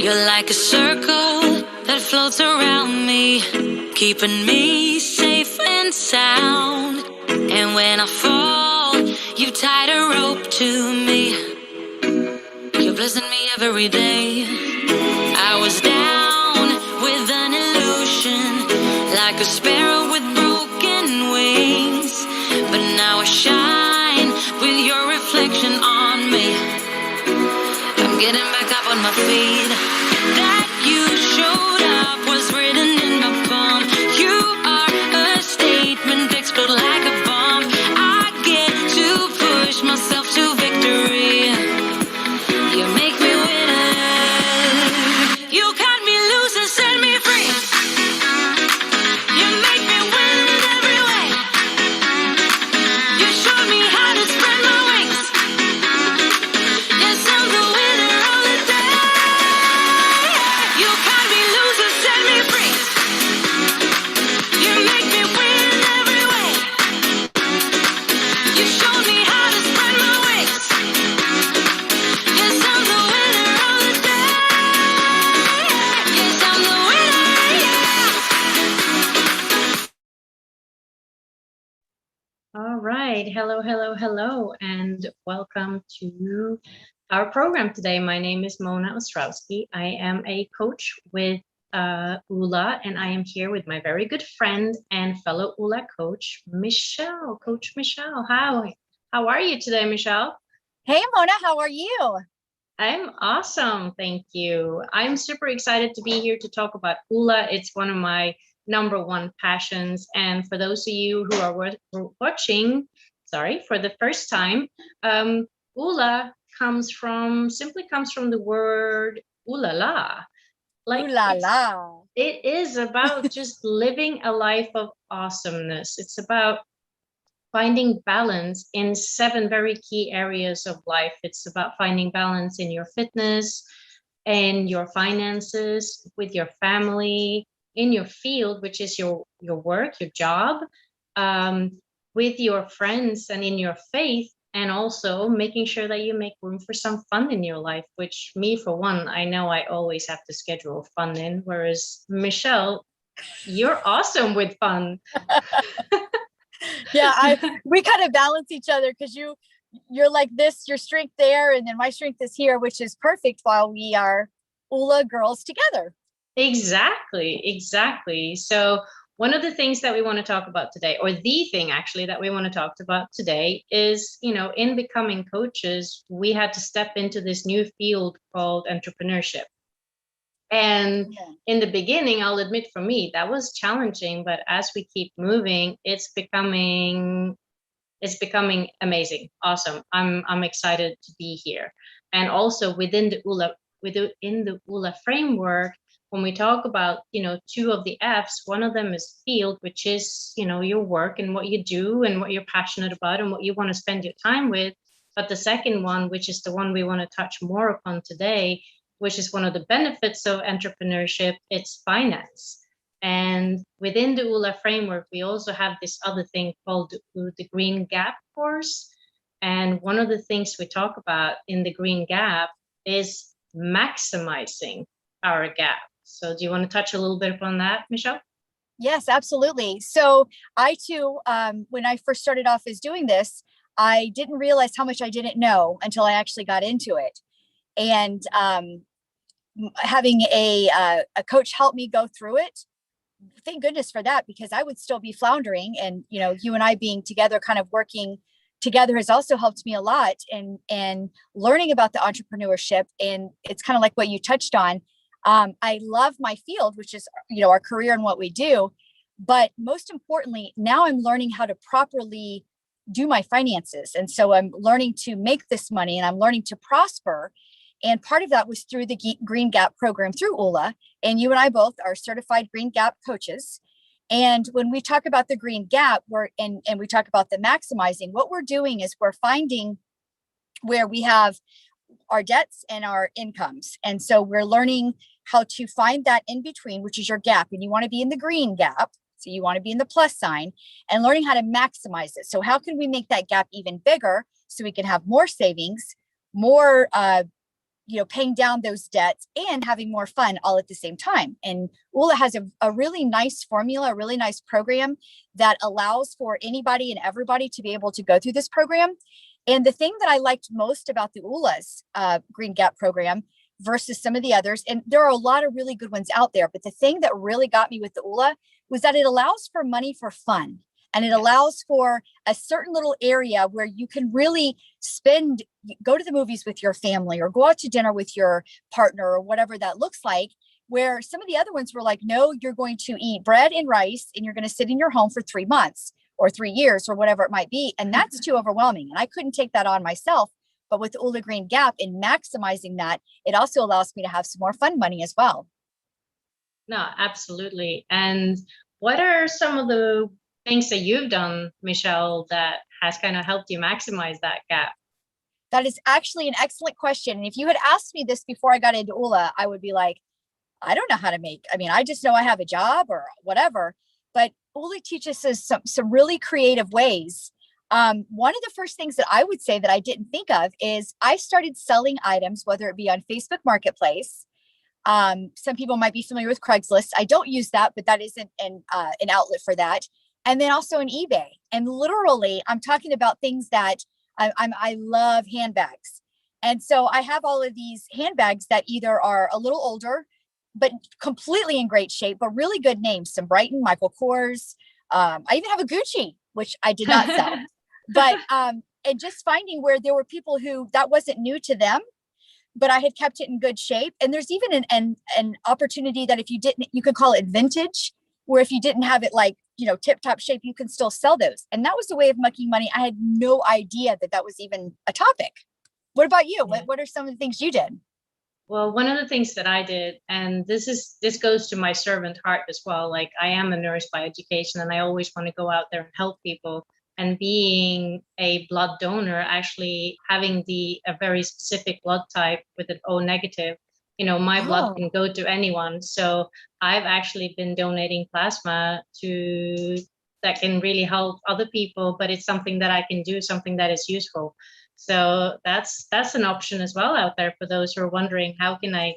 You're like a circle that floats around me, keeping me safe and sound. And when I fall, you tied a rope to me. You're blessing me every day. I was down with an illusion, like a sparrow with broken wings. But now I shine with your reflection on me. I'm getting back up on my feet. That you showed up was written in my palm. You are a statement, explode like a bomb. I get to push myself to victory. You make me winner. You cut me loose and set me free. You make me win in every way. You showed me how to spread my wings. Yes, I'm the winner of the day. You cut me loose and set me free. You make me win in every way. You showed me how to spread my wings. Yes, I'm the winner of the day. Yes, I'm the winner, yeah. All right. Hello, hello, hello, and welcome to our program today. My name is Mona Ostrowski. I am a coach with Oola, and I am here with my very good friend and fellow Oola coach, Michelle. Coach Michelle, how are you today, Michelle? Hey, Mona, how are you? I'm awesome, thank you. I'm super excited to be here to talk about Oola. It's one of my number one passions. And for those of you who are watching, sorry, for the first time, Oola simply comes from the word ooh la la. Ooh la la. It is about just living a life of awesomeness. It's about finding balance in 7 very key areas of life. It's about finding balance in your fitness and your finances, with your family, in your field, which is your work, your job, with your friends and in your faith, and also making sure that you make room for some fun in your life, which me, for one, I know I always have to schedule fun in, whereas Michelle, you're awesome with fun. Yeah, we kind of balance each other because you're like this, your strength there, and then my strength is here, which is perfect while we are Oola girls together. Exactly. So one of the things that we want to talk about today, or the thing actually that we want to talk about today, is, in becoming coaches, we had to step into this new field called entrepreneurship. And in the beginning, I'll admit, for me, that was challenging, but as we keep moving, it's becoming amazing, awesome. I'm excited to be here. And also within the Oola framework, when we talk about, 2 of the F's, one of them is field, which is, your work and what you do and what you're passionate about and what you want to spend your time with. But the second one, which is the one we want to touch more upon today, which is one of the benefits of entrepreneurship, it's finance. And within the Oola framework, we also have this other thing called the Green Gap course. And one of the things we talk about in the Green Gap is maximizing our gap. So do you want to touch a little bit upon that, Michelle? Yes, absolutely. So I too, when I first started off as doing this, I didn't realize how much I didn't know until I actually got into it. And having a coach help me go through it, thank goodness for that, because I would still be floundering. And, you and I being together, kind of working together, has also helped me a lot in learning about the entrepreneurship. And it's kind of like what you touched on. I love my field, which is, our career and what we do. But most importantly, now I'm learning how to properly do my finances. And so I'm learning to make this money and I'm learning to prosper. And part of that was through the Green Gap program through Oola. And you and I both are certified Green Gap coaches. And when we talk about the Green Gap, and we talk about the maximizing, what we're doing is we're finding where we have our debts and our incomes. And so we're learning how to find that in between, which is your gap. And you want to be in the green gap. So you want to be in the plus sign, and learning how to maximize it. So how can we make that gap even bigger so we can have more savings, more paying down those debts and having more fun all at the same time. And Oola has a really nice formula, a really nice program that allows for anybody and everybody to be able to go through this program. And the thing that I liked most about the Oola's Green Gap program versus some of the others, and there are a lot of really good ones out there, but the thing that really got me with the Oola was that it allows for money for fun. And it allows for a certain little area where you can really go to the movies with your family or go out to dinner with your partner or whatever that looks like, where some of the other ones were like, no, you're going to eat bread and rice and you're going to sit in your home for 3 months or 3 years or whatever it might be. And that's too overwhelming. And I couldn't take that on myself. But with Oola Green Gap and maximizing that, it also allows me to have some more fun money as well. No, absolutely. And what are some of the things that you've done, Michelle, that has kind of helped you maximize that gap? That is actually an excellent question. And if you had asked me this before I got into Oola, I would be like, I don't know how to I just know I have a job or whatever. But Oola teaches us some really creative ways. One of the first things that I would say that I didn't think of is I started selling items, whether it be on Facebook Marketplace. Some people might be familiar with Craigslist. I don't use that, but that isn't an outlet for that. And then also on eBay. And literally, I'm talking about things that I love handbags. And so I have all of these handbags that either are a little older, but completely in great shape, but really good names. Some Brighton, Michael Kors. I even have a Gucci, which I did not sell. But and just finding where there were people who that wasn't new to them, but I had kept it in good shape. And there's even an opportunity that if you didn't, you could call it vintage, where if you didn't have it like, tip top shape, you can still sell those. And that was a way of making money. I had no idea that was even a topic. What about you? Yeah. What are some of the things you did? Well, one of the things that I did, and this goes to my servant heart as well. Like, I am a nurse by education, and I always want to go out there and help people. And being a blood donor, actually having a very specific blood type with an O negative, my blood can go to anyone. So I've actually been donating plasma that can really help other people, but it's something that I can do, something that is useful. So that's an option as well out there for those who are wondering, how can I,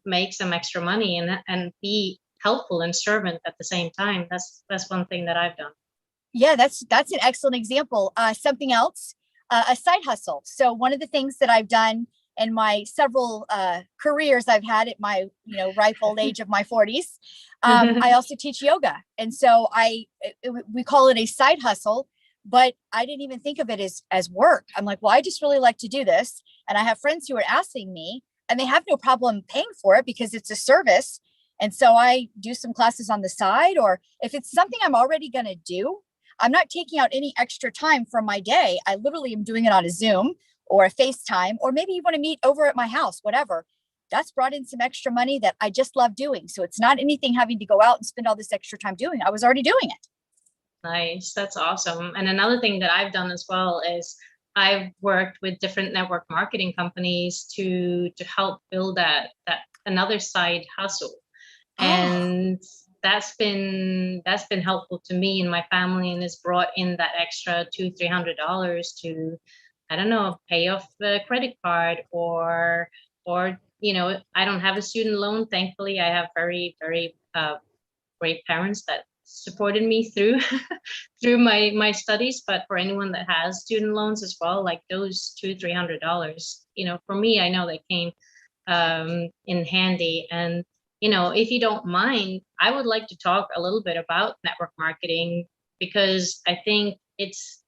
make some extra money and be helpful and servant at the same time. That's one thing that I've done. Yeah, that's an excellent example. Something else, a side hustle. So one of the things that I've done in my several careers I've had at my ripe old age of my 40s, I also teach yoga, and so we call it a side hustle. But I didn't even think of it as work. I'm like, well, I just really like to do this, and I have friends who are asking me, and they have no problem paying for it because it's a service. And so I do some classes on the side, or if it's something I'm already going to do, I'm not taking out any extra time from my day. I literally am doing it on a Zoom or a FaceTime, or maybe you want to meet over at my house, whatever. That's brought in some extra money that I just love doing. So it's not anything having to go out and spend all this extra time doing. I was already doing it. Nice. That's awesome. And another thing that I've done as well is I've worked with different network marketing companies to help build that another side hustle. And that's been helpful to me and my family, and has brought in that extra $200-300 to, I don't know, pay off the credit card, or I don't have a student loan. Thankfully, I have very, very great parents that supported me through my studies. But for anyone that has student loans as well, like those $200-300, for me, I know they came in handy. And if you don't mind, I would like to talk a little bit about network marketing, because I think it's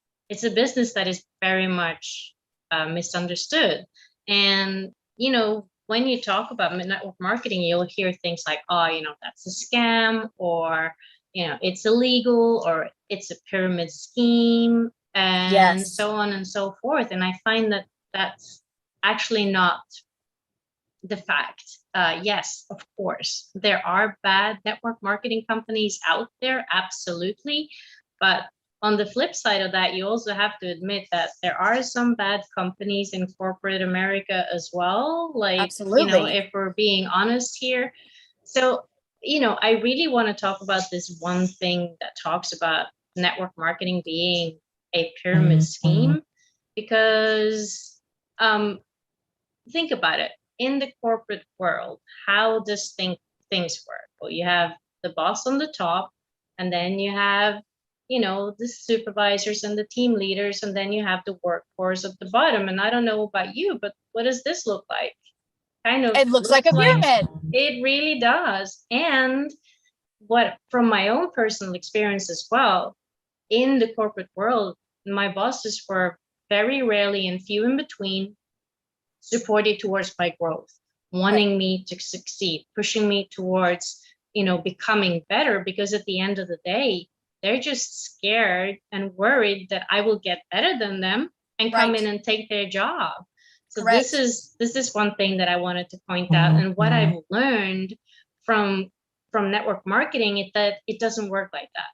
a business that is very much misunderstood. And when you talk about network marketing, you'll hear things like, that's a scam, or it's illegal, or it's a pyramid scheme, and so on and so forth. And I find that that's actually not the fact. Yes, of course, there are bad network marketing companies out there, absolutely. But on the flip side of that, you also have to admit that there are some bad companies in corporate America as well. Like, absolutely. If we're being honest here. So, I really want to talk about this one thing that talks about network marketing being a pyramid scheme, because think about it. in the corporate world, how does things work? Well, you have the boss on the top, and then you have, the supervisors and the team leaders, and then you have the workforce at the bottom. And I don't know about you, but what does this look like? Kind of It looks like a pyramid. It really does. And what, from my own personal experience as well, in the corporate world, my bosses were very rarely and few in between supportive towards my growth, wanting me to succeed, pushing me towards, becoming better, because at the end of the day, they're just scared and worried that I will get better than them and come in and take their job. So this is one thing that I wanted to point out. And what I've learned from network marketing is that it doesn't work like that.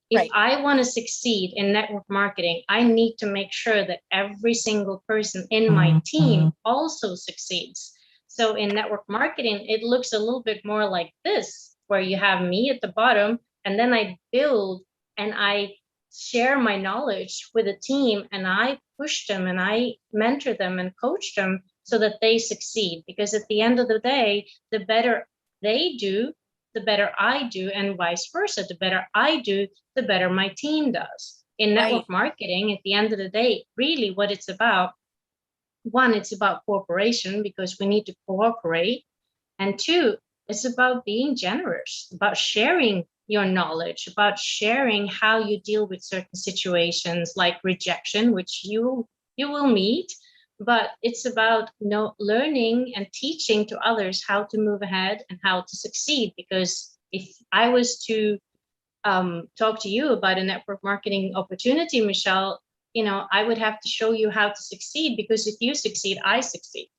If I want to succeed in network marketing, I need to make sure that every single person in my team also succeeds. So in network marketing, it looks a little bit more like this, where you have me at the bottom, and then I build and I share my knowledge with a team, and I push them and I mentor them and coach them so that they succeed. Because at the end of the day, the better they do, the better I do, and vice versa. The better I do, the better my team does. In network marketing, at the end of the day, really what it's about, one, it's about cooperation, because we need to cooperate. And two, it's about being generous, about sharing your knowledge, about sharing how you deal with certain situations like rejection, which you will meet. But it's about learning and teaching to others how to move ahead and how to succeed. Because if I was to talk to you about a network marketing opportunity, Michelle, I would have to show you how to succeed, because if you succeed, I succeed.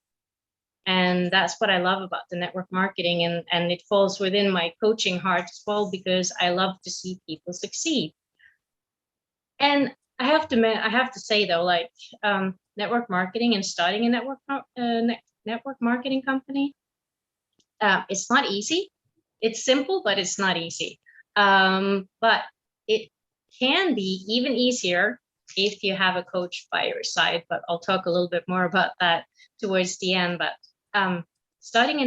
And that's what I love about the network marketing. And it falls within my coaching heart as well, because I love to see people succeed. And I have to say though, like, network marketing and starting a network marketing company, it's not easy. It's simple, but it's not easy. But it can be even easier if you have a coach by your side. But I'll talk a little bit more about that towards the end. But starting a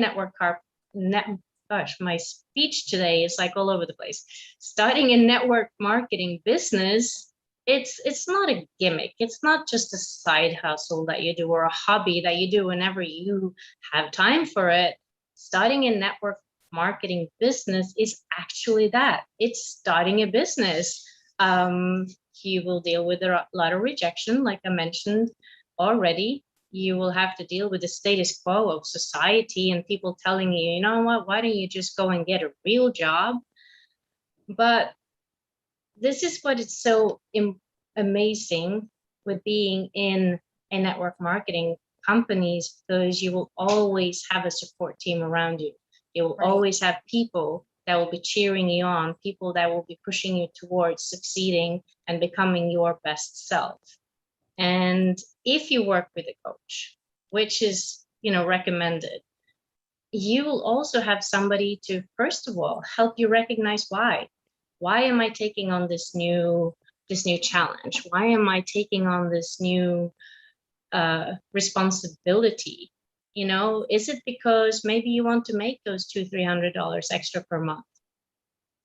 my speech today is like all over the place. Starting a network marketing business, it's not a gimmick. It's not just a side hustle that you do, or a hobby that you do whenever you have time for it. Starting a network marketing business is actually that. It's starting a business. You will deal with a lot of rejection, like I mentioned already. You will have to deal with the status quo of society and people telling you, you know what, why don't you just go and get a real job? But this is what is so amazing with being in a network marketing companies, because you will always have a support team around you. You will always have people that will be cheering you on, people that will be pushing you towards succeeding and becoming your best self. And if you work with a coach, which is, recommended, you will also have somebody to, first of all, help you recognize why. Why am I taking on this new challenge? Why am I taking on this new responsibility? Is it because maybe you want to make those $200-300 extra per month?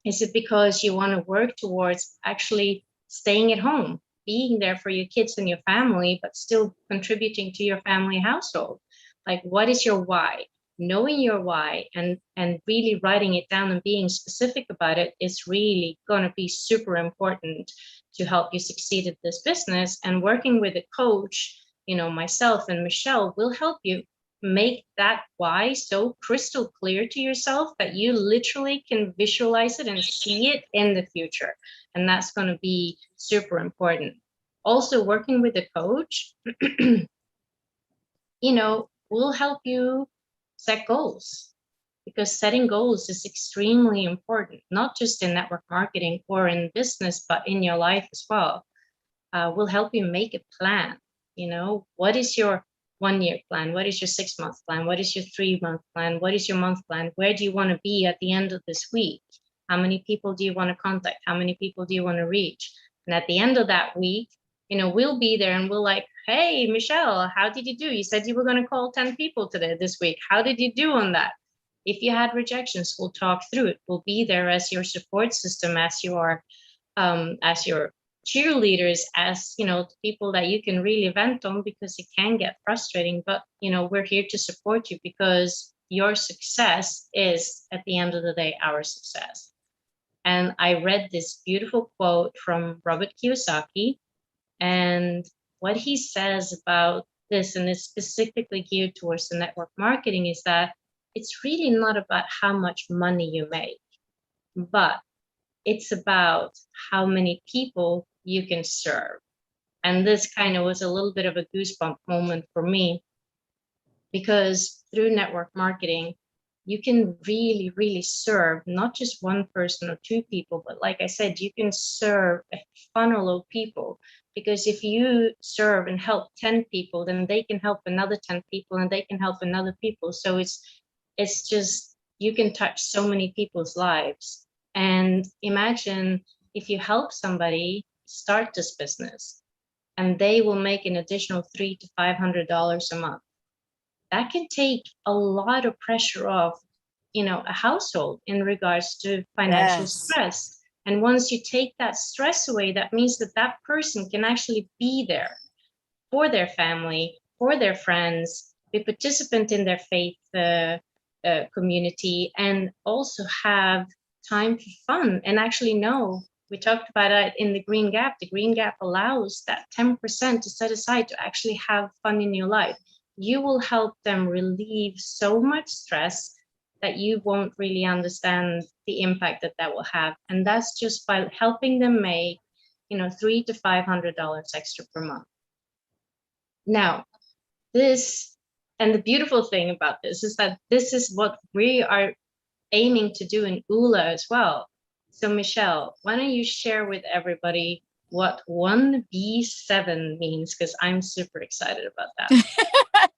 Is it because you want to work towards actually staying at home, being there for your kids and your family, but still contributing to your family household? Like, what is your why? Knowing your why and really writing it down and being specific about it is really going to be super important to help you succeed at this business. And working with a coach, myself and Michelle, will help you make that why so crystal clear to yourself that you literally can visualize it and see it in the future. And that's going to be super important. Also, working with a coach, will help you set goals, because setting goals is extremely important, not just in network marketing or in business, but in your life as well. Will help you make a plan. What is your 1-year plan? What is your 6-month plan? What is your 3-month plan? What is your month plan? Where do you want to be at the end of this week? How many people do you want to contact? How many people do you want to reach? And at the end of that week, we'll be there and we'll like, hey, Michelle, how did you do? You said you were going to call 10 people today this week. How did you do on that? If you had rejections, we'll talk through it. We'll be there as your support system, as your cheerleaders, as the people that you can really vent on, because it can get frustrating. But we're here to support you, because your success is, at the end of the day, our success. And I read this beautiful quote from Robert Kiyosaki, and what he says about this, and it's specifically geared towards the network marketing, is that it's really not about how much money you make, but it's about how many people you can serve. And this kind of was a little bit of a goosebump moment for me, because through network marketing, you can really, really serve not just one person or two people, but like I said, you can serve a funnel of people. Because if you serve and help 10 people, then they can help another 10 people, and they can help another people. So it's just, you can touch so many people's lives. And imagine if you help somebody start this business and they will make an additional $300 to $500 a month. That can take a lot of pressure off, a household in regards to financial stress. And once you take that stress away, that means that that person can actually be there for their family, for their friends, be participant in their faith community, and also have time for fun. And actually we talked about it in the Green Gap. The Green Gap allows that 10% to set aside to actually have fun in your life. You will help them relieve so much stress that you won't really understand the impact that will have. And that's just by helping them make, $300 to $500 extra per month. Now, and the beautiful thing about this is that this is what we are aiming to do in Oola as well. So Michelle, why don't you share with everybody what 1B7 means, because I'm super excited about that.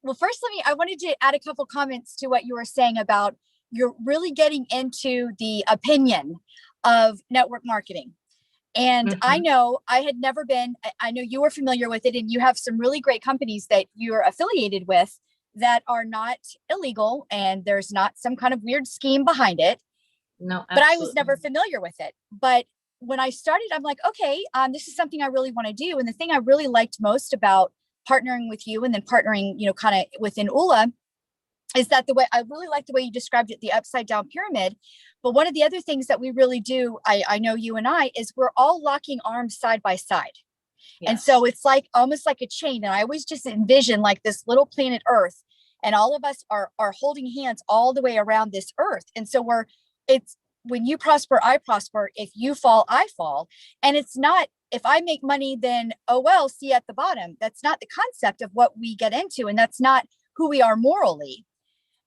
Well, first, I wanted to add a couple comments to what you were saying about you're really getting into the opinion of network marketing. And I know I had never been, I know you were familiar with it, and you have some really great companies that you're affiliated with that are not illegal, and there's not some kind of weird scheme behind it. No, absolutely. But I was never familiar with it. But when I started, I'm like, okay, this is something I really want to do. And the thing I really liked most about partnering with you, and then partnering, kind of within Oola, is that I really like the way you described it, the upside down pyramid. But one of the other things that we really do, I know you and I, is we're all locking arms side by side. Yes. And so it's like almost like a chain. And I always just envision like this little planet Earth, and all of us are holding hands all the way around this Earth. And so it's when you prosper, I prosper. If you fall, I fall. And it's not, if I make money, then, oh, well, see you at the bottom. That's not the concept of what we get into. And that's not who we are morally.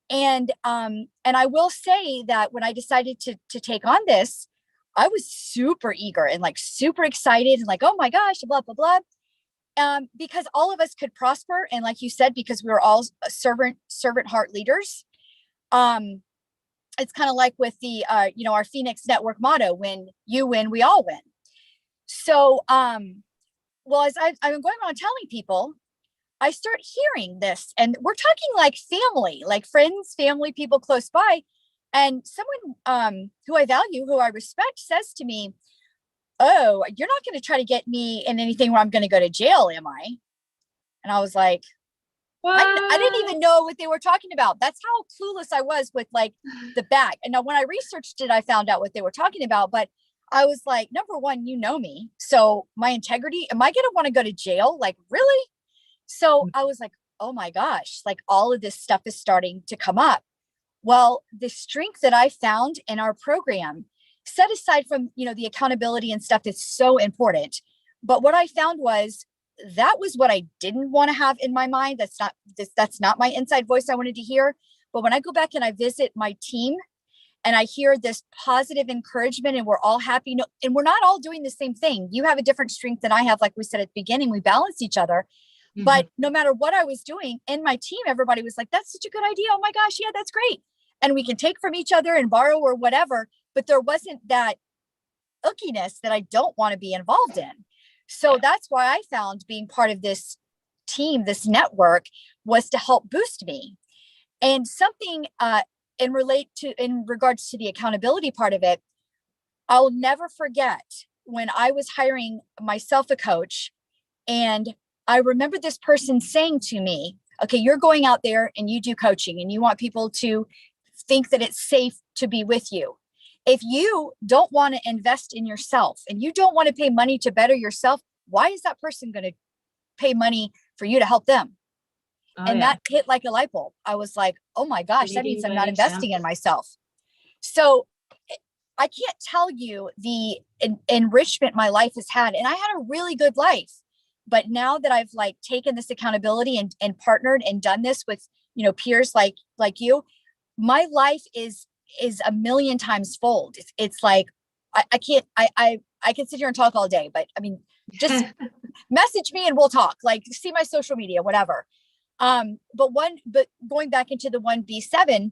And I will say that when I decided to take on this, I was super eager and like super excited and like, oh my gosh, blah, blah, blah. Because all of us could prosper. And like you said, because we were all servant heart leaders. It's kind of like with the, our Phoenix Network motto, when you win, we all win. So, well, as I'm going around telling people, I start hearing this, and we're talking like family, like friends, family, people close by. And someone who I value, who I respect, says to me, oh, you're not going to try to get me in anything where I'm going to go to jail, am I? And I was like, I didn't even know what they were talking about. That's how clueless I was with like the back. And now when I researched it, I found out what they were talking about. But I was like, number one, you know me. So my integrity, am I going to want to go to jail? Like, really? So I was like, oh my gosh, like all of this stuff is starting to come up. Well, the strength that I found in our program, set aside from, the accountability and stuff that's so important. But what I found was that was what I didn't want to have in my mind. That's not my inside voice I wanted to hear. But when I go back and I visit my team and I hear this positive encouragement and we're all happy, and we're not all doing the same thing. You have a different strength than I have. Like we said at the beginning, we balance each other. Mm-hmm. But no matter what I was doing in my team, everybody was like, that's such a good idea. Oh my gosh, yeah, that's great. And we can take from each other and borrow or whatever. But there wasn't that ickiness that I don't want to be involved in. So that's why I found being part of this team, this network, was to help boost me. And something in regards to the accountability part of it, I'll never forget when I was hiring myself a coach, and I remember this person saying to me, okay, you're going out there and you do coaching and you want people to think that it's safe to be with you. If you don't want to invest in yourself and you don't want to pay money to better yourself, why is that person going to pay money for you to help them? And that hit like a light bulb. I was like, oh my gosh, that means I'm not investing in myself. So I can't tell you the enrichment my life has had. And I had a really good life. But now that I've like taken this accountability and partnered and done this with, peers like you, my life is a million times fold. It's like, I can't, I can sit here and talk all day, but I mean, just message me and we'll talk, like see my social media, whatever. But going back into the 1B7,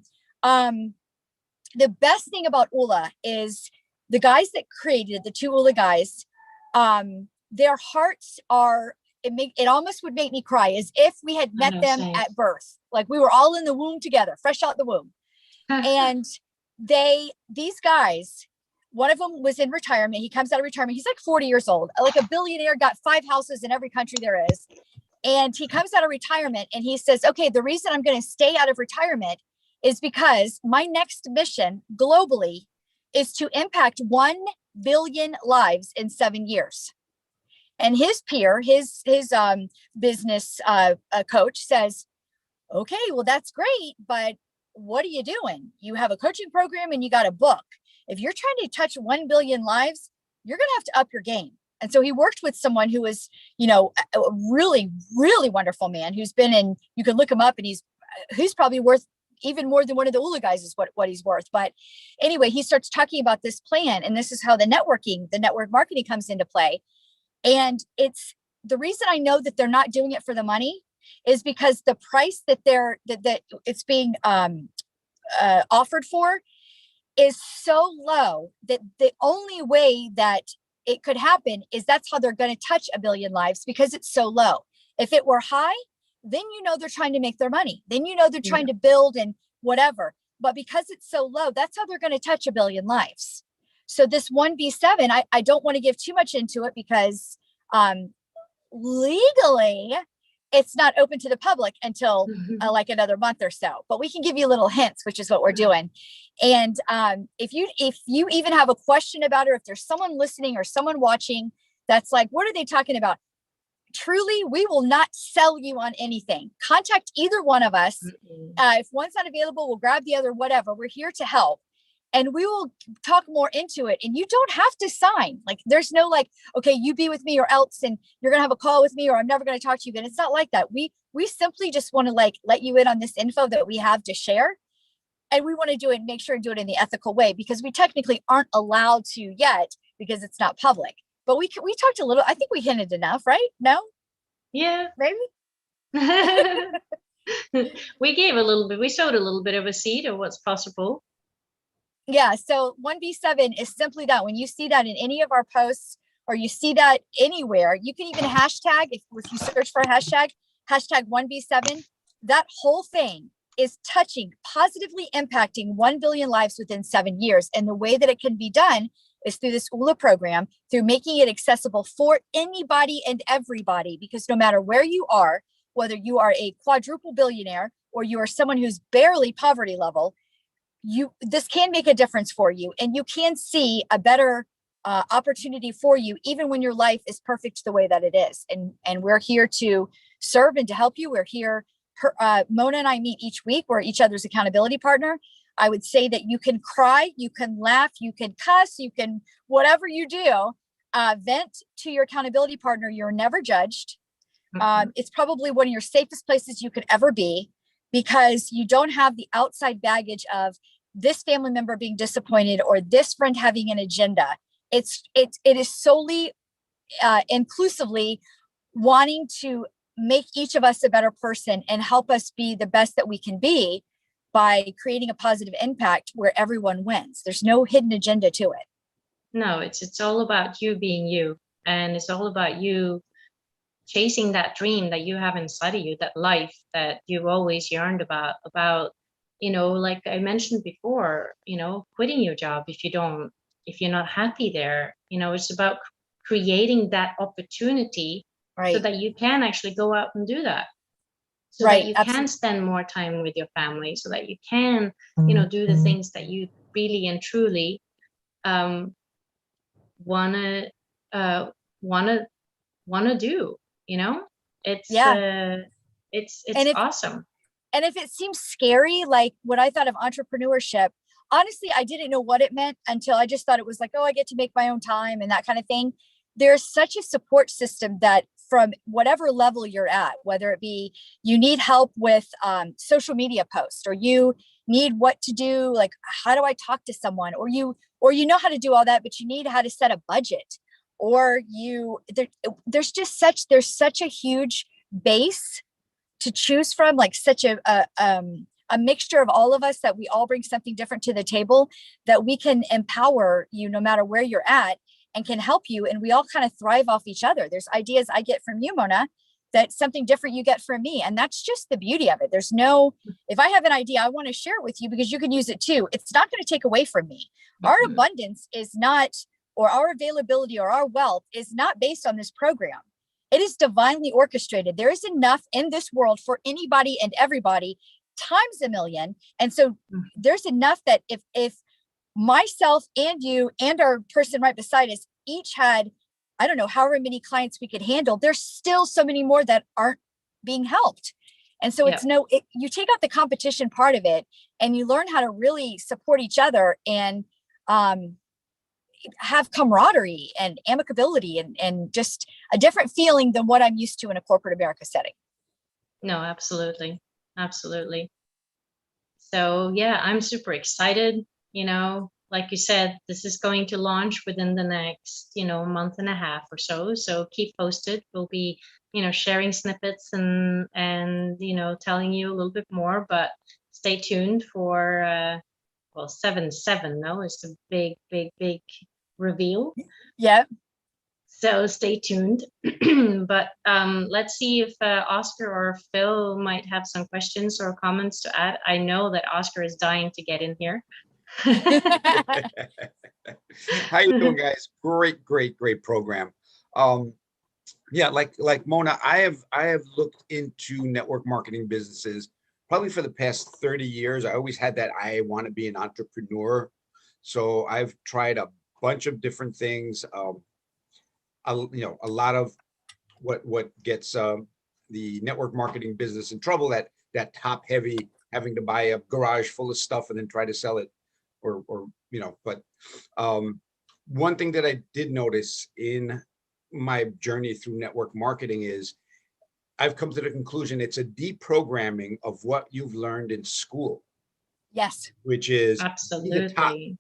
the best thing about Oola is the guys that created it, the two Oola guys, their hearts are, it almost would make me cry, as if we had met them at birth. Like we were all in the womb together, fresh out the womb. And these guys, one of them was in retirement. He comes out of retirement. He's like 40 years old, like a billionaire, got 5 houses in every country there is. And he comes out of retirement and he says, okay, the reason I'm going to stay out of retirement is because my next mission globally is to impact 1 billion lives in 7 years. And his peer, his business coach says, okay, well, that's great, but what are you doing? You have a coaching program and you got a book. If you're trying to touch 1 billion lives, you're going to have to up your game. And so he worked with someone who was, a really, really wonderful man who's been in, you can look him up, and he's probably worth even more than one of the Oola guys is what he's worth. But anyway, he starts talking about this plan, and this is how the network marketing comes into play. And it's the reason I know that they're not doing it for the money is because the price that it's being offered for is so low that the only way that it could happen is that's how they're going to touch 1 billion lives, because it's so low. If it were high, then they're trying to make their money. Then they're trying to build and whatever. But because it's so low, that's how they're going to touch 1 billion lives. So this 1B7, I don't want to give too much into it because legally it's not open to the public until like another month or so. But we can give you little hints, which is what we're doing. And if you even have a question about it, or if there's someone listening or someone watching that's like, what are they talking about? Truly, we will not sell you on anything. Contact either one of us. If one's not available, we'll grab the other, whatever. We're here to help. And we will talk more into it. And you don't have to sign. Like, there's no like, okay, you be with me or else, and you're going to have a call with me, or I'm never going to talk to you again. It's not like that. We simply just want to like let you in on this info that we have to share. And we want to do it, make sure to do it in the ethical way, because we technically aren't allowed to yet because it's not public. But we talked a little, I think we hinted enough, right? No? Yeah. Maybe? We gave a little bit, we sowed a little bit of a seed of what's possible. Yeah. So 1B7 is simply that. When you see that in any of our posts, or you see that anywhere, you can even hashtag, if you search for a hashtag 1B7, that whole thing is touching, positively impacting 1 billion lives within 7 years. And the way that it can be done is through this Oola program, through making it accessible for anybody and everybody, because no matter where you are, whether you are a quadruple billionaire or you are someone who's barely poverty level, this can make a difference for you, and you can see a better opportunity for you, even when your life is perfect the way that it is. And we're here to serve and to help you. We're here. Mona and I meet each week. We're each other's accountability partner. I would say that you can cry, you can laugh, you can cuss, you can, whatever you do, vent to your accountability partner. You're never judged. It's probably one of your safest places you could ever be, because you don't have the outside baggage of this family member being disappointed or this friend having an agenda. It is solely inclusively wanting to make each of us a better person and help us be the best that we can be by creating a positive impact where everyone wins. There's no hidden agenda to it. No, it's all about you being you. and it's all about you chasing that dream that you have inside of you, that life that you've always yearned about, like I mentioned before, quitting your job if you're not happy there. It's about creating that opportunity so Right. that you can actually go out and do that, so that Right. you can Absolutely. spend more time with your family, so that you can, do the things that you really and truly wanna uh wanna wanna do, you know? It's Yeah. uh it's And if awesome. it seems scary, like what I thought of entrepreneurship, honestly, I didn't know what it meant until I just thought it was like, oh, I get to make my own time and that kind of thing. There's such a support system that from whatever level you're at, whether it be you need help with social media posts, or you need what to do, like how do I talk to someone, or you know how to do all that, but you need how to set a budget, or there's such a huge base to choose from, like such a mixture of all of us, that we all bring something different to the table, that we can empower you no matter where you're at, and can help you, and we all kind of thrive off each other. There's ideas I get from you, Mona, that's something different you get from me, and that's just the beauty of it. There's no, if I have an idea, I want to share it with you because you can use it too. It's not going to take away from me. Our Mhm. abundance is not, or our availability or our wealth is not based on this program. It is divinely orchestrated. There is enough in this world for anybody and everybody times a million. And so there's enough that if myself and you and our person right beside us each had, I don't know, however many clients we could handle, there's still so many more that aren't being helped. And so Yeah. you take out the competition part of it, and you learn how to really support each other, and have camaraderie and amicability, and just a different feeling than what I'm used to in a corporate America setting. No, absolutely. Absolutely. So yeah, I'm super excited. Like you said, this is going to launch within the next, month and a half or so. So keep posted. We'll be, sharing snippets and telling you a little bit more, but stay tuned for 7/7. No, it's a big, big, big reveal. Yeah. So stay tuned. But let's see if Oscar or Phil might have some questions or comments to add. I know that Oscar is dying to get in here. How you doing, guys? Great program. Yeah, like Mona, I have looked into network marketing businesses probably for the past 30 years. I always had that I want to be an entrepreneur. So I've tried a bunch of different things. A lot of what gets the network marketing business in trouble, that top heavy, having to buy a garage full of stuff and then try to sell it, or but one thing that I did notice in my journey through network marketing is I've come to the conclusion it's a deprogramming of what you've learned in school. Yes. Which is be the top, Absolutely.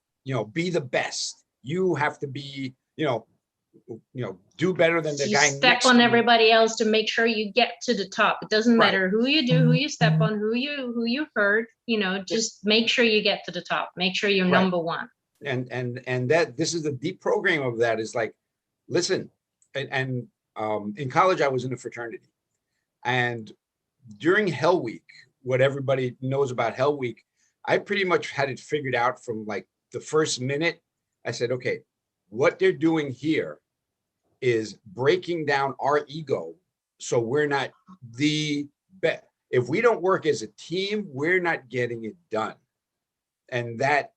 be the best. You have to be, do better than the You guy step next on to you. everybody else to make sure you get to the top. It doesn't Right. matter who you do, who you step on, who you hurt, just make sure you get to the top. Make sure you're Right. number one. And that this is the deprogramming of that, is like, listen, and in college I was in a fraternity, and during Hell Week, what everybody knows about Hell Week, I pretty much had it figured out from like the first minute. I said, okay, what they're doing here is breaking down our ego, so we're not the best. If we don't work as a team, we're not getting it done. And that,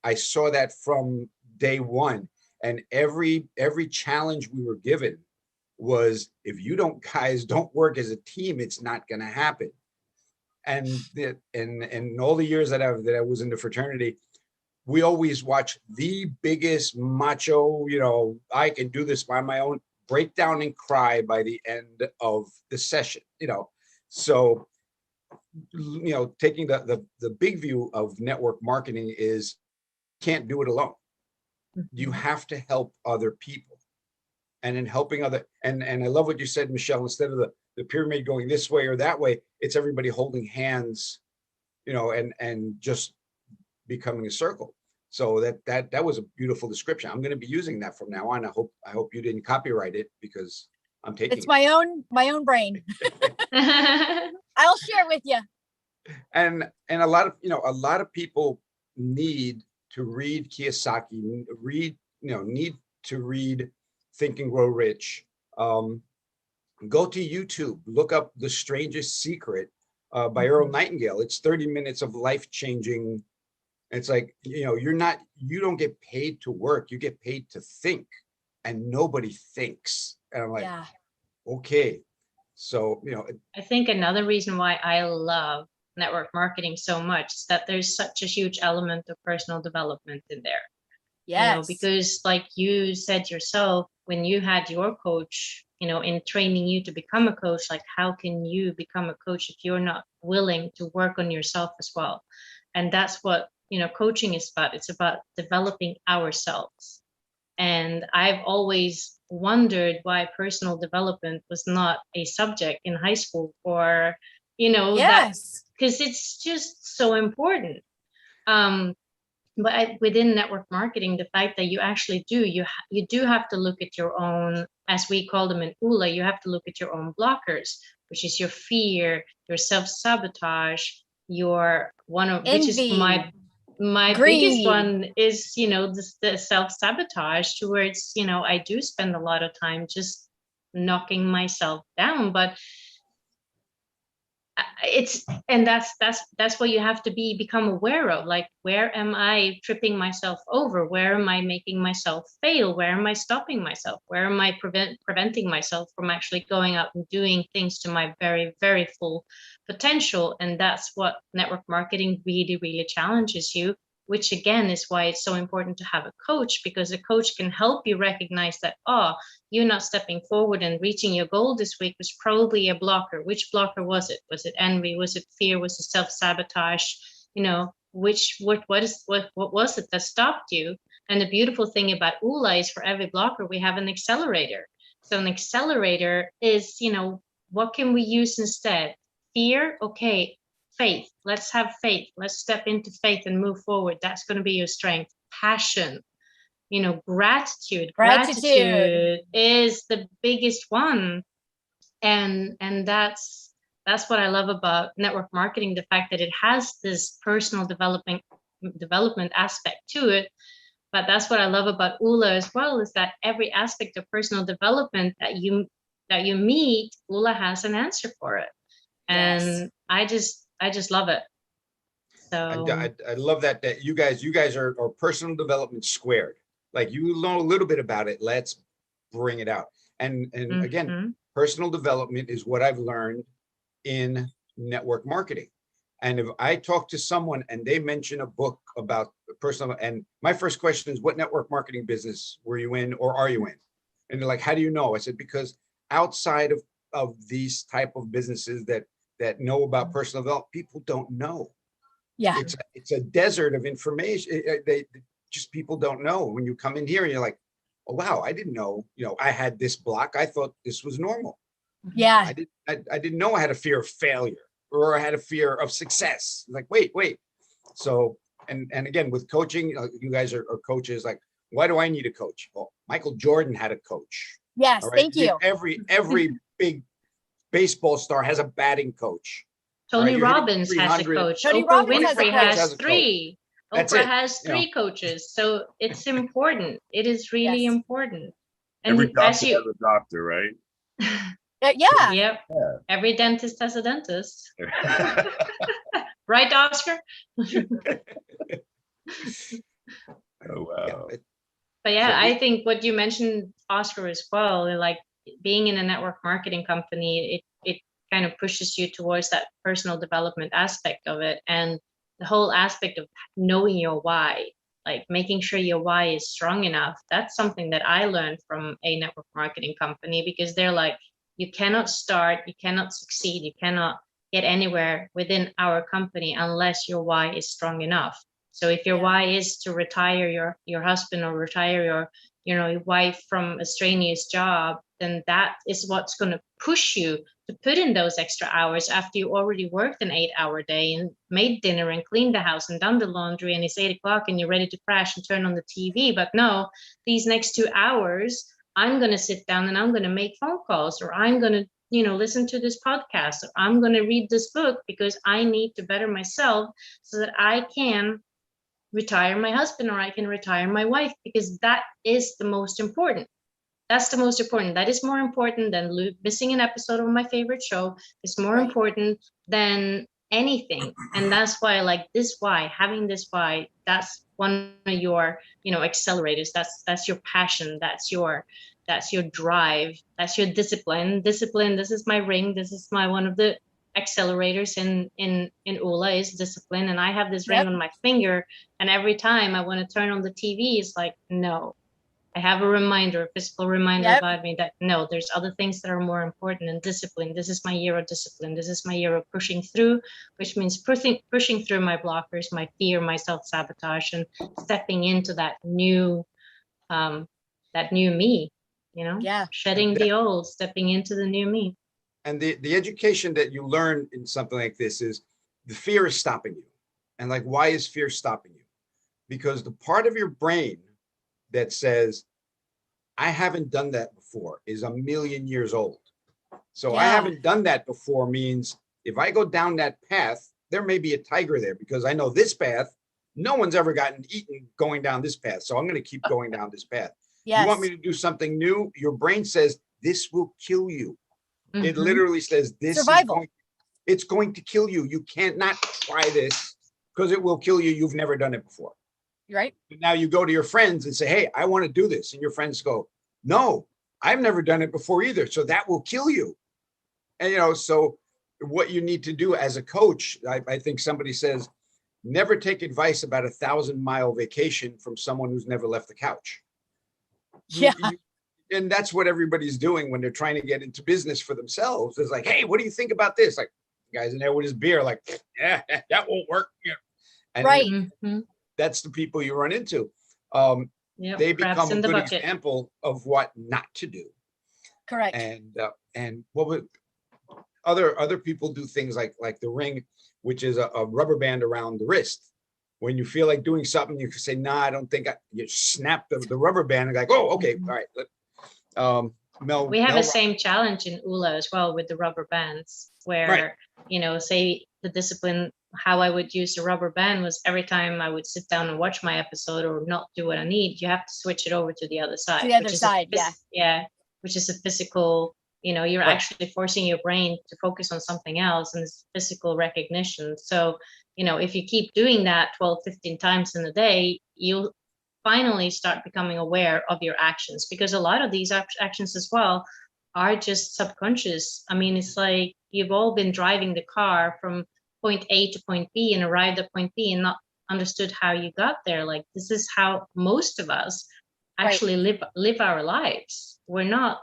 I saw that from day one. And every challenge we were given was, if you guys don't work as a team, it's not going to happen. And in all the years that I was in the fraternity, we always watch the biggest macho, I can do this by my own, break down and cry by the end of the session, So, taking the big view of network marketing is, can't do it alone. You have to help other people. And in helping and I love what you said, Michelle, instead of the pyramid going this way or that way, it's everybody holding hands, and just becoming a circle. So that was a beautiful description. I'm going to be using that from now on. I hope you didn't copyright it, because I'm taking It's it. my own brain. I'll share with you. And a lot of people need to read Kiyosaki, need to read Think and Grow Rich. Go to YouTube, look up The Strangest Secret by Earl Nightingale. It's 30 minutes of life-changing. It's like, you don't get paid to work, you get paid to think, and nobody thinks. And I'm like, Yeah. okay. So, I think another reason why I love network marketing so much is that there's such a huge element of personal development in there. Yes. Because like you said yourself, when you had your coach, in training you to become a coach, like how can you become a coach if you're not willing to work on yourself as well? And that's what, coaching is about. It's about developing ourselves. And I've always wondered why personal development was not a subject in high school, or, Yes. because it's just so important. But within network marketing, the fact that you actually you do have to look at your own, as we call them in Oola, you have to look at your own blockers, which is your fear, your self-sabotage, which is Envy. my biggest Greed. one is, the self-sabotage towards, I do spend a lot of time just knocking myself down, but that's what you have to become aware of. Like, where am I tripping myself over? Where am I making myself fail? Where am I stopping myself? Where am I preventing myself from actually going out and doing things to my very, very full potential? And that's what network marketing really, really challenges you, which again is why it's so important to have a coach, because a coach can help you recognize that, you're not stepping forward and reaching your goal this week was probably a blocker. Which blocker was it? Was it envy? Was it fear? Was it self-sabotage? What was it that stopped you? And the beautiful thing about Oola is, for every blocker, we have an accelerator. So an accelerator is, what can we use instead? Fear? Okay. Faith. Let's have faith. Let's step into faith and move forward. That's going to be your strength. Passion. Gratitude. Gratitude is the biggest one. And that's what I love about network marketing, the fact that it has this personal development aspect to it. But that's what I love about Oola as well, is that every aspect of personal development that you meet, Oola has an answer for it. And yes. I just love it. So I love that you guys are personal development squared. Like, you know a little bit about it, let's bring it out. And again, personal development is what I've learned in network marketing. And if I talk to someone and they mention a book about personal, and my first question is, what network marketing business were you in, or are you in? And they're like, how do you know? I said, because outside of these type of businesses that know about personal development, people don't know. Yeah. It's a desert of information. People don't know. When you come in here and you're like, oh wow, I didn't know, I had this block. I thought this was normal. Yeah. I didn't know I had a fear of failure, or I had a fear of success. Like, wait. So, and again, with coaching, you guys are coaches. Like, why do I need a coach? Well, Michael Jordan had a coach. Yes. Right? Thank you. Every big baseball star has a batting coach. Tony Robbins has a coach. Tony Oprah Robbins Winfrey has 3. That's Oprah it. has 3 coaches. So it's important. It is really important. And every doctor has a doctor, right? Yeah. Yep. Yeah. Every dentist has a dentist. Right, Oscar? Oh, wow. But yeah, I think what you mentioned, Oscar, as well, like being in a network marketing company, it kind of pushes you towards that personal development aspect of it. And the whole aspect of knowing your why, like making sure your why is strong enough. That's something that I learned from a network marketing company, because they're like, you cannot start, you cannot succeed, you cannot get anywhere within our company unless your why is strong enough. So if your why is to retire your husband, or retire your wife from a strenuous job, then that is what's going to push you to to put in those extra hours after you already worked an 8-hour day and made dinner and cleaned the house and done the laundry, and it's 8 o'clock and you're ready to crash and turn on the TV. But no, these next 2 hours, I'm going to sit down and I'm going to make phone calls, or I'm going to, listen to this podcast, or I'm going to read this book, because I need to better myself so that I can retire my husband, or I can retire my wife, because that is the most important. That's the most important. That is more important than missing an episode of my favorite show. It's more important than anything. And that's why, like, having this why, that's one of your, accelerators. That's your passion. That's your drive. That's your discipline. Discipline. This is my ring. This is one of the accelerators in Oola is discipline. And I have this ring on my finger, and every time I want to turn on the TV, it's like, no. I have a physical reminder about me that no, there's other things that are more important than discipline. This is my year of discipline. This is my year of pushing through, which means pushing through my blockers, my fear, my self-sabotage, and stepping into that new me, shedding the old, stepping into the new me. And the education that you learn in something like this is the fear is stopping you. And like, why is fear stopping you? Because the part of your brain that says, I haven't done that before, is 1,000,000 years old. So I haven't done that before means if I go down that path, there may be a tiger there, because I know this path, no one's ever gotten eaten going down this path. So I'm going to keep going down this path. You want me to do something new? Your brain says, this will kill you. Mm-hmm. It literally says this survival. It's going to kill you. You can't not try this, because it will kill you. You've never done it before. Right. Now you go to your friends and say, hey, I want to do this. And your friends go, no, I've never done it before either. So that will kill you. And, so what you need to do as a coach, I think somebody says, never take advice about 1,000-mile vacation from someone who's never left the couch. Yeah. And that's what everybody's doing when they're trying to get into business for themselves. It's like, hey, what do you think about this? Like, the guy's in there with his beer, like, yeah, that won't work. And right. That's the people you run into. They become a good example of what not to do. Correct. And what would other people do things like the ring, which is a rubber band around the wrist. When you feel like doing something, you can say, "No, I don't think." You snap the rubber band and like, "Oh, okay, all right." Mel, we have the same challenge in Oola as well with the rubber bands, where say the discipline. How I would use the rubber band was every time I would sit down and watch my episode or not do what I need, you have to switch it over to the other side. Which is a physical, you're actually forcing your brain to focus on something else, and it's physical recognition. So, if you keep doing that 12, 15 times in a day, you'll finally start becoming aware of your actions, because a lot of these actions as well are just subconscious. I mean, it's like you've all been driving the car from point A to point B and arrived at point B and not understood how you got there. Like, this is how most of us actually live our lives. We're not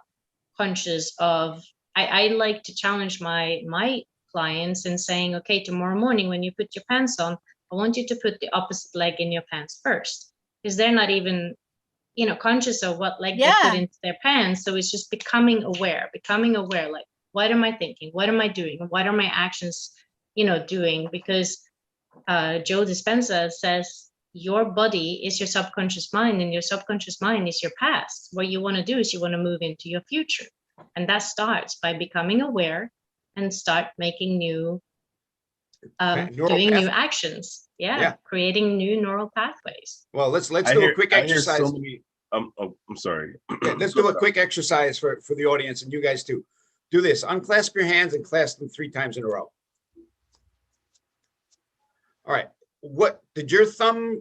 conscious of. I like to challenge my clients in saying, okay, tomorrow morning when you put your pants on, I want you to put the opposite leg in your pants first, because they're not even conscious of what leg they put into their pants. So it's just becoming aware, like, what am I thinking, what am I doing, what are my actions doing? Because Joe Dispenza says your body is your subconscious mind, and your subconscious mind is your past. What you want to do is you want to move into your future, and that starts by becoming aware and start making new doing new actions. Creating new neural pathways. Well, let's do a quick exercise. I'm sorry. Let's do a quick exercise for the audience, and you guys too. Do this. Unclasp your hands and clasp them 3 times in a row. All right. What did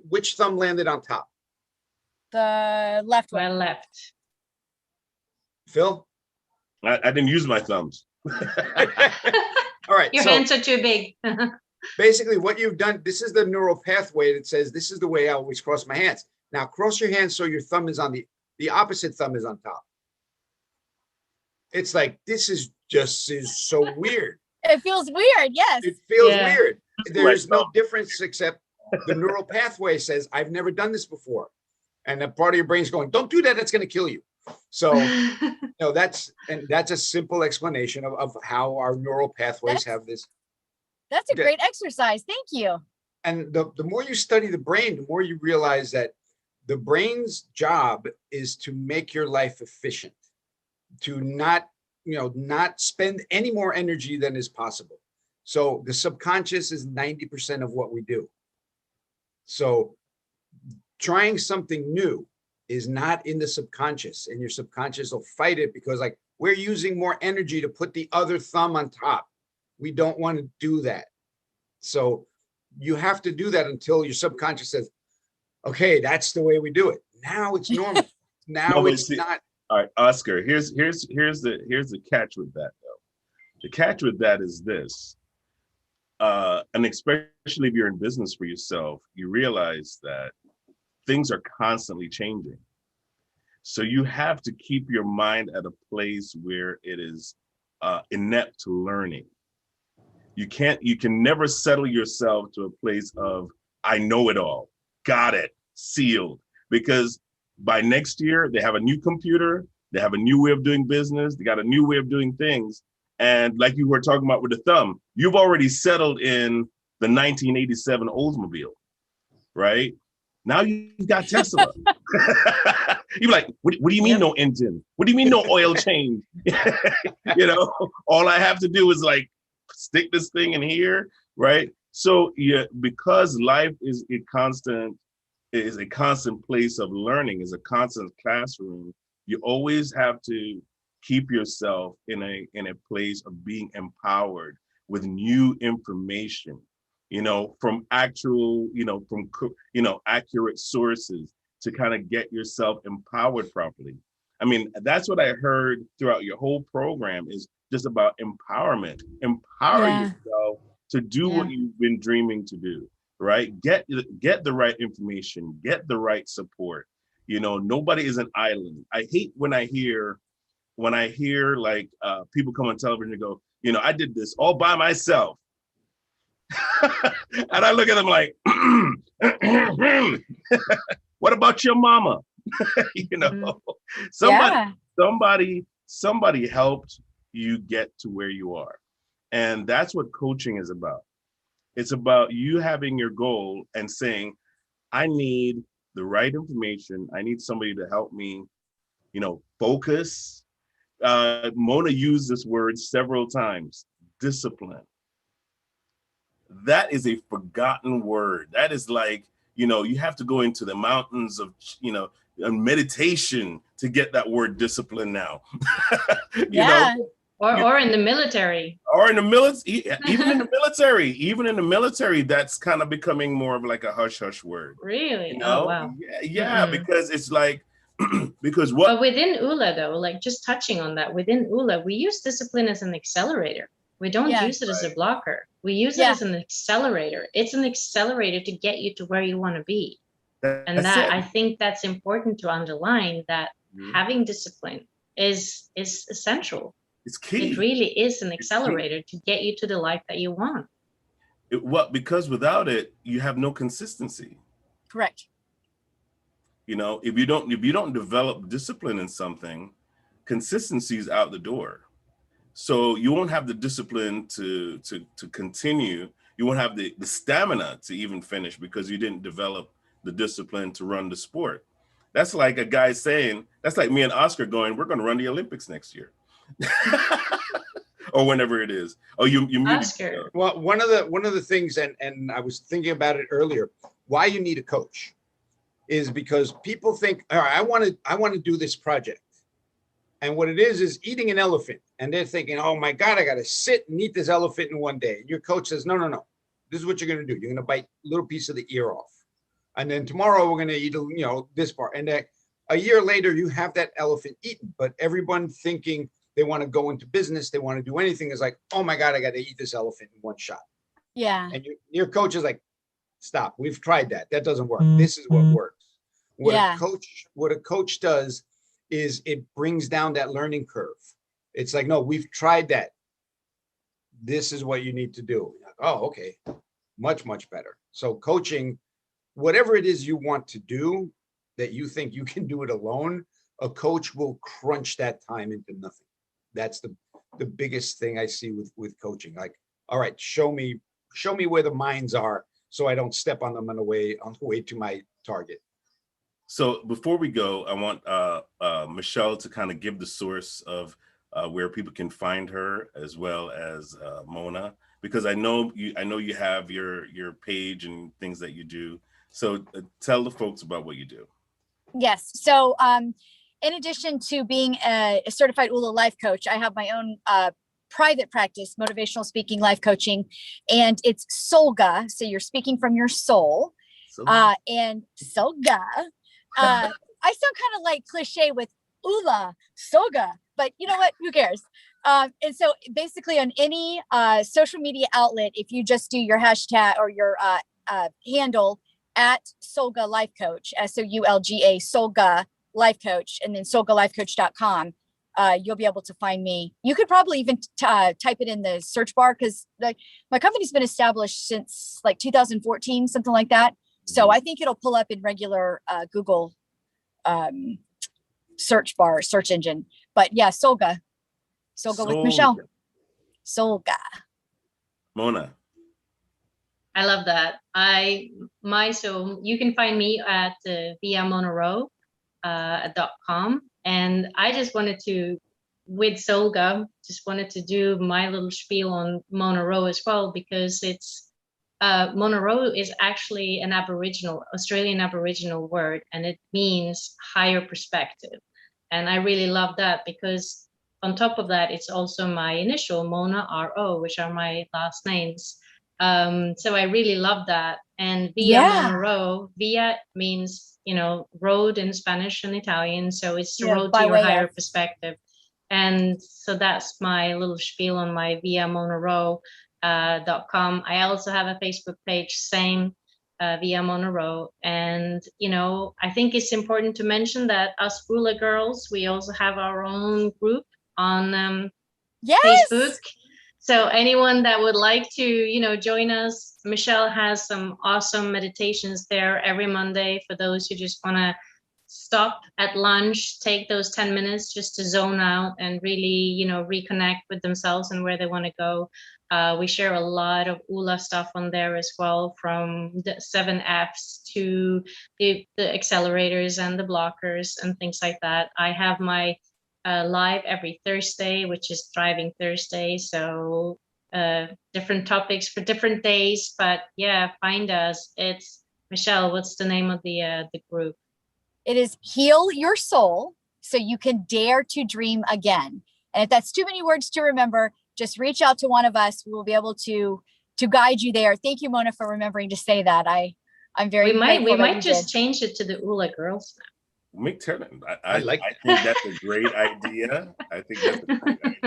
which thumb landed on top? The left one. My left. Phil? I didn't use my thumbs. All right. Your hands are too big. Basically, what you've done, this is the neural pathway that says, this is the way I always cross my hands. Now, cross your hands so your thumb is on the opposite thumb is on top. It's like, this is so weird. It feels weird, yes. It feels weird. There's no difference except the neural pathway says, I've never done this before. And that part of your brain's going, don't do that, that's going to kill you. So, that's a simple explanation of how our neural pathways have this. That's a great exercise. Thank you. And the more you study the brain, the more you realize that the brain's job is to make your life efficient, to not spend any more energy than is possible. So the subconscious is 90% of what we do. So trying something new is not in the subconscious, and your subconscious will fight it because, like, we're using more energy to put the other thumb on top. We don't want to do that. So you have to do that until your subconscious says, okay, that's the way we do it. Now it's normal. Now it's not. All right, Oscar, here's the catch with that, though. The catch with that is this. And especially if you're in business for yourself, you realize that things are constantly changing. So you have to keep your mind at a place where it is inept to learning. You can never settle yourself to a place of, I know it all, got it, sealed. Because by next year, they have a new computer, they have a new way of doing business, they got a new way of doing things. And like you were talking about with the thumb, you've already settled in the 1987 Oldsmobile, right? Now you've got Tesla. You're like, what do you mean no engine? What do you mean no oil change? All I have to do is like stick this thing in here, right? So yeah, because life is a constant place of learning, is a constant classroom, you always have to keep yourself in a place of being empowered with new information, from actual, accurate sources to kind of get yourself empowered properly. I mean, that's what I heard throughout your whole program, is just about empowerment. Empower yourself to do what you've been dreaming to do, right? Get the right information, get the right support. Nobody is an island. I hate when I hear like people come on television and go, I did this all by myself. And I look at them like, what about your mama? Somebody helped you get to where you are. And that's what coaching is about. It's about you having your goal and saying, I need the right information. I need somebody to help me, focus. Mona used this word several times, discipline. That is a forgotten word. That is like, you have to go into the mountains of, meditation to get that word discipline now. Or in the military. Or in the military, even in the military, that's kind of becoming more of like a hush hush word. Really? Oh, wow. Yeah, because it's like, because what? But within Oola, though, like just touching on that, within Oola, we use discipline as an accelerator. We don't use it as a blocker. We use it as an accelerator. It's an accelerator to get you to where you want to be. I think that's important to underline, that having discipline is essential. It's key. It really is an accelerator to get you to the life that you want. Because without it, you have no consistency. Correct. If you don't develop discipline in something, consistency is out the door. So you won't have the discipline to continue. You won't have the stamina to even finish because you didn't develop the discipline to run the sport. That's like a guy saying, that's like me and Oscar going, we're going to run the Olympics next year. Or whenever it is. Oh, you Oscar. Well, one of the things, and I was thinking about it earlier, why you need a coach is because people think, all right, I want to do this project. And what it is eating an elephant. And they're thinking, oh my God, I got to sit and eat this elephant in one day. And your coach says, no. This is what you're going to do. You're going to bite a little piece of the ear off. And then tomorrow we're going to eat, this part. And a year later, you have that elephant eaten. But everyone thinking they want to go into business, they want to do anything, is like, oh my God, I got to eat this elephant in one shot. Yeah. And your coach is like, stop. We've tried that. That doesn't work. This is what works. What a coach does is it brings down that learning curve. It's like, no, we've tried that. This is what you need to do. Like, oh, okay. Much, much better. So coaching, whatever it is you want to do that you think you can do it alone, A coach will crunch that time into nothing. That's the biggest thing I see with coaching. Like, all right, show me where the mines are so I don't step on them on the way to my target. So before we go, I want Michelle to kind of give the source of where people can find her, as well as Mona, because I know you have your page and things that you do. So tell the folks about what you do. Yes. So in addition to being a certified Oola life coach, I have my own private practice, motivational speaking, life coaching, and it's Solga. So you're speaking from your soul. And Solga. I sound kind of like cliche with Oola, Soga, but you know what? Who cares? And so basically on any social media outlet, if you just do your hashtag or your handle at Solga Life Coach, SOULGA, Solga Life Coach, and then solgalifecoach.com, you'll be able to find me. You could probably even type it in the search bar, because like my company's been established since like 2014, something like that. So I think it'll pull up in regular Google search bar, search engine. But yeah, Solga with Michelle. Solga. Mona. I love that. So you can find me at viamonaro.com. And I just wanted to, with Solga, just wanted to do my little spiel on Monaro as well, because it's Monaro is actually an Australian Aboriginal word, and it means higher perspective. And I really love that, because on top of that, it's also my initial, Mona, R-O, which are my last names. So I really love that. And Via Monaro, Via means, road in Spanish and Italian. So it's the road to your higher perspective. And so that's my little spiel on my viamonaro.com. I also have a Facebook page, same, Via Monaro. And, I think it's important to mention that us Oola girls, we also have our own group on Facebook. So anyone that would like to, join us, Michelle has some awesome meditations there every Monday for those who just want to stop at lunch, take those 10 minutes just to zone out and really, reconnect with themselves and where they want to go. We share a lot of Oola stuff on there as well, from the 7 Fs to the accelerators and the blockers and things like that. I have my live every Thursday, which is Thriving Thursday. So different topics for different days. But yeah, find us. It's Michelle. What's the name of the group? It is Heal Your Soul So You Can Dare to Dream Again. And if that's too many words to remember, just reach out to one of us. We will be able to guide you there. Thank you, Mona, for remembering to say that. I'm very grateful. We might just change it to the Oola girls now. I think that's a great idea. I think that's a great idea.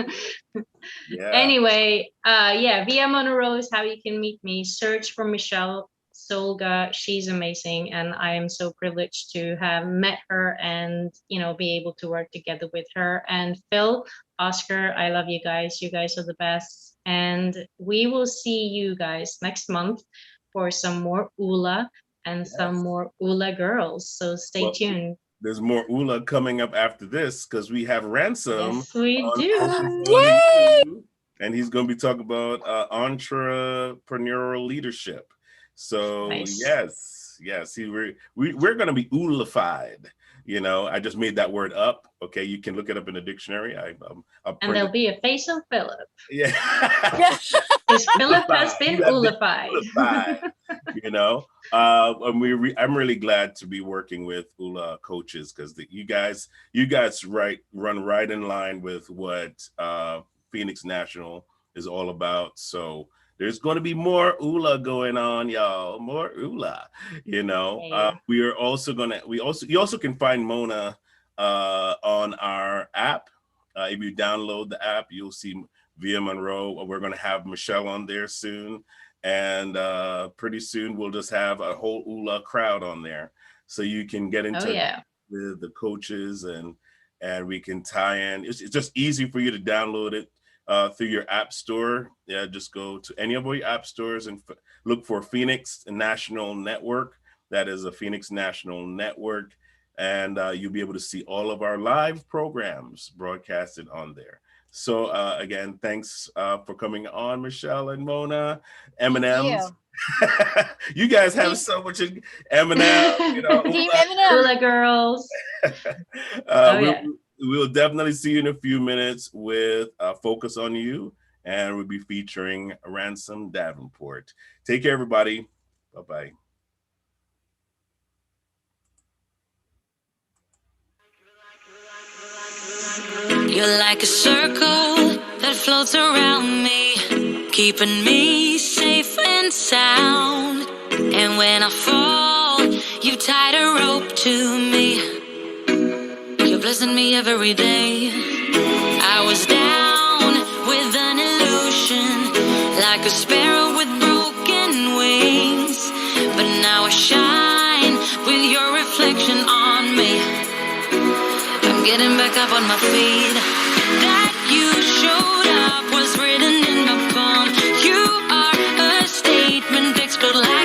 Yeah. Anyway, Via Monaro is how you can meet me. Search for Michelle Solga. She's amazing, and I am so privileged to have met her and be able to work together with her. And Phil, Oscar, I love you guys. You guys are the best, and we will see you guys next month for some more Oola and some more Oola girls. So stay tuned. There's more Oola coming up after this, because we have Ransom. Yes, we do. Yay! And he's going to be talking about entrepreneurial leadership. So nice. yes, we're going to be Oolified. I just made that word up. Okay, you can look it up in the dictionary. And there'll be a face of Philip. Yeah. Because Philip has been Oolified. I'm really glad to be working with Oola coaches, because you guys run right in line with what Phoenix National is all about. So there's going to be more Oola going on, y'all. More Oola. We are also you also can find Mona on our app. If you download the app, you'll see Via Monroe. We're going to have Michelle on there soon. And pretty soon we'll just have a whole Oola crowd on there. So you can get into the coaches and we can tie in. It's just easy for you to download it through your app store. Yeah, just go to any of your app stores and look for Phoenix National Network. That is a Phoenix National Network. and you'll be able to see all of our live programs broadcasted on there. So again, thanks for coming on, Michelle and Mona. M&Ms. You guys have so much M&M, you know. Team M&M. Oola girls. We'll definitely see you in a few minutes with Focus on You, and we'll be featuring Ransom Davenport. Take care, everybody. Bye-bye. You're like a circle that floats around me, keeping me safe and sound. And when I fall, you tied a rope to me. You're blessing me every day. I was down with an illusion, like a sparrow with broken wings. But now I shine with your reflection on me. I'm getting back up on my feet. That you showed up was written in my palm. You are a statement, explode like